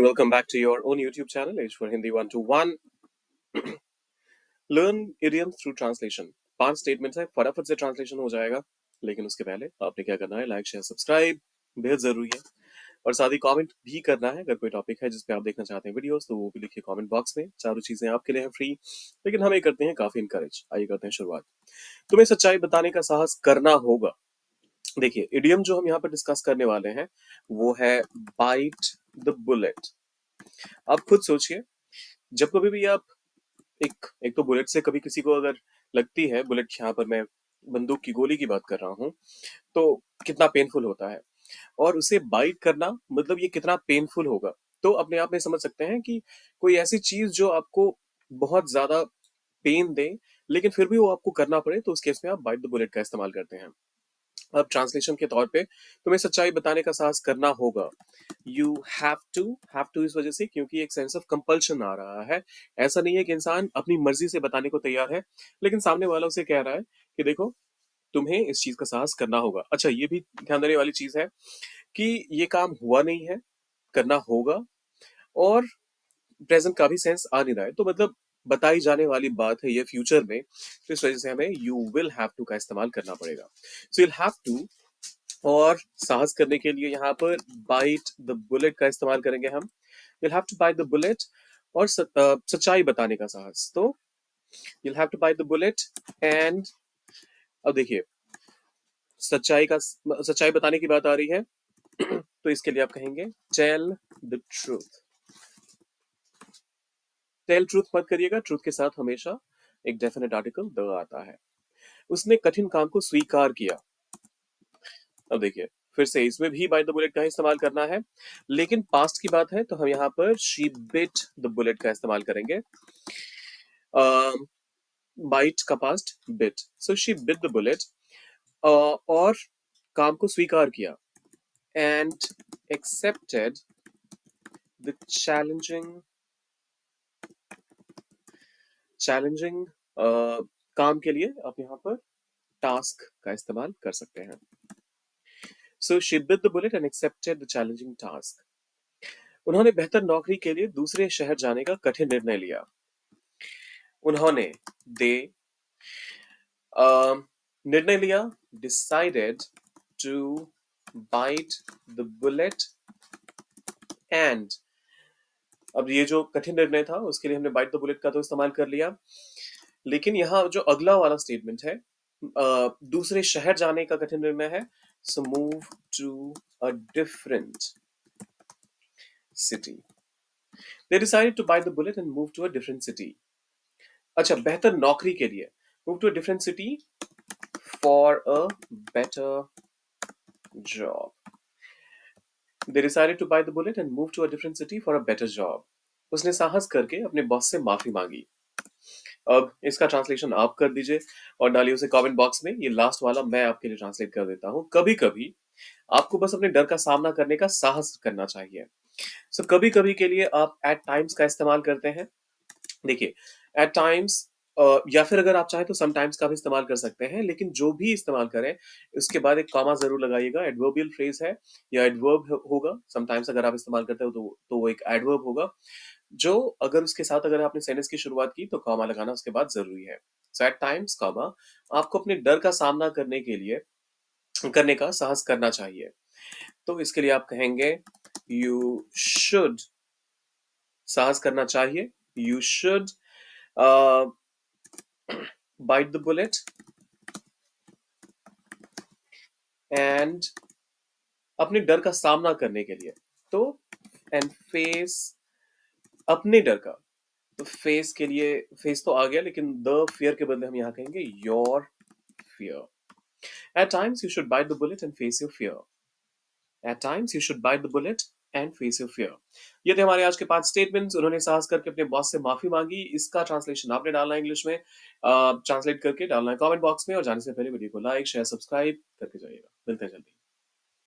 Welcome back to your own YouTube channel, H for Hindi 121. Learn idioms through translation. 5 statements है, फटाफट से translation हो जाएगा। लेकिन उसके पहले आपने क्या करना है, लाइक शेयर सब्सक्राइब बेहद जरूरी है। और साथ ही कमेंट भी करना है। अगर कोई टॉपिक है जिस पे आप देखना चाहते हैं वीडियोस, तो वो भी लिखिए कमेंट बॉक्स में। चारों चीजें आपके लिए हैं फ्री, लेकिन हमें करते हैं काफी इनकरेज। आइए करते हैं शुरुआत। तुम्हें सच्चाई बताने का साहस करना होगा। देखिए, इडियम जो हम यहाँ पर डिस्कस करने वाले हैं वो है बाइट द बुलेट। आप खुद सोचिए, जब कभी भी आप एक एक तो बुलेट से कभी किसी को अगर लगती है, बुलेट यहाँ पर मैं बंदूक की गोली की बात कर रहा हूँ, तो कितना पेनफुल होता है। और उसे बाइट करना मतलब ये कितना पेनफुल होगा। तो अपने आप में समझ सकते हैं कि कोई ऐसी चीज जो आपको बहुत ज्यादा पेन दे, लेकिन फिर भी वो आपको करना पड़े, तो उस केस में आप बाइट द बुलेट का इस्तेमाल करते हैं। अब ट्रांसलेशन के तौर पे तुम्हें सच्चाई बताने का साहस करना होगा। यू हैव टू इस वजह से क्योंकि एक सेंस ऑफ कंपल्शन आ रहा है। ऐसा नहीं है कि इंसान अपनी मर्जी से बताने को तैयार है, लेकिन सामने वाला उसे कह रहा है कि देखो, तुम्हें इस चीज का साहस करना होगा। अच्छा, ये भी ध्यान देने वाली चीज है कि ये काम हुआ नहीं है, करना होगा। और प्रेजेंट का भी सेंस आ नहीं रहा है, तो मतलब बताई जाने वाली बात है ये फ्यूचर में। तो इस वजह से हमें यू विल हैव टू का इस्तेमाल करना पड़ेगा। So you'll have to. और साहस करने के लिए यहाँ पर बाइट द बुलेट का इस्तेमाल करेंगे हम। you'll have to bite the bullet। और सच्चाई बताने का साहस, तो you'll have to bite the bullet। and अब देखिए, सच्चाई बताने की बात आ रही है, तो इसके लिए आप कहेंगे tell the truth. Tell truth मत करिएगा, ट्रूथ के साथ हमेशा एक डेफिनेट आर्टिकल द आता है। उसने कठिन काम को स्वीकार किया। अब देखिए, फिर से इसमें भी बाइट द बुलेट का ही इस्तेमाल करना है, लेकिन पास्ट की बात है तो हम यहाँ पर शी बिट द बुलेट का इस्तेमाल करेंगे। बाइट का past bit, so she bit the bullet. और काम को स्वीकार किया। एंड एक्सेप्टेड द चैलेंजिंग काम के लिए आप यहाँ पर टास्क का इस्तेमाल कर सकते हैं। So she bit the bullet and accepted the challenging task. उन्होंने बेहतर नौकरी के लिए दूसरे शहर जाने का कठिन निर्णय लिया। उन्होंने दे निर्णय लिया, decided to bite the bullet. And अब ये जो कठिन निर्णय था उसके लिए हमने बाइट द बुलेट का तो इस्तेमाल कर लिया, लेकिन यहाँ जो अगला वाला स्टेटमेंट है, दूसरे शहर जाने का कठिन निर्णय है। So move to a different city. They decided to bite the bullet and move to a different city. अच्छा, बेहतर नौकरी के लिए move to a different city for a better job. They decided to bite the bullet and move to a different city for a better job। उसने साहस करके अपने boss से माफी मांगी। अब इसका ट्रांसलेशन आप कर दीजिए और डालिए उसे कमेंट बॉक्स में। ये लास्ट वाला मैं आपके लिए ट्रांसलेट कर देता हूँ। कभी कभी आपको बस अपने डर का सामना करने का साहस करना चाहिए। सो कभी कभी के लिए आप एट टाइम्स का इस्तेमाल करते हैं। देखिए, एट टाइम्स या फिर अगर आप चाहें तो समटाइम्स का भी इस्तेमाल कर सकते हैं, लेकिन जो भी इस्तेमाल करें उसके बाद एक कॉमा जरूर लगाइएगा। एडवर्बियल फ्रेज है या एडवर्ब होगा। समटाइम्स अगर आप इस्तेमाल करते हो तो वो एक एडवर्ब होगा, जो अगर उसके साथ अगर आपने सेंटेंस की शुरुआत की तो कॉमा लगाना उसके बाद जरूरी है। सो एट टाइम्स कॉमा आपको अपने डर का सामना करने के लिए करने का साहस करना चाहिए। तो इसके लिए आप कहेंगे यू शुड। साहस करना चाहिए, you should bite the bullet and अपने डर का सामना करने के लिए, तो and face अपने डर का, तो फेस के लिए फेस तो आ गया, लेकिन द फियर के बदले हम यहाँ कहेंगे your fear. At times you should bite the bullet and face your fear। At times you should bite the bullet and face your fear। ये थे हमारे आज के 5 स्टेटमेंट्स। उन्होंने साहस करके अपने बॉस से माफी मांगी। इसका ट्रांसलेशन आपने डालना है इंग्लिश में, ट्रांसलेट करके डालना है कमेंट बॉक्स में। और जाने से पहले वीडियो को लाइक शेयर सब्सक्राइब करके जाइएगा। मिलते हैं जल्दी।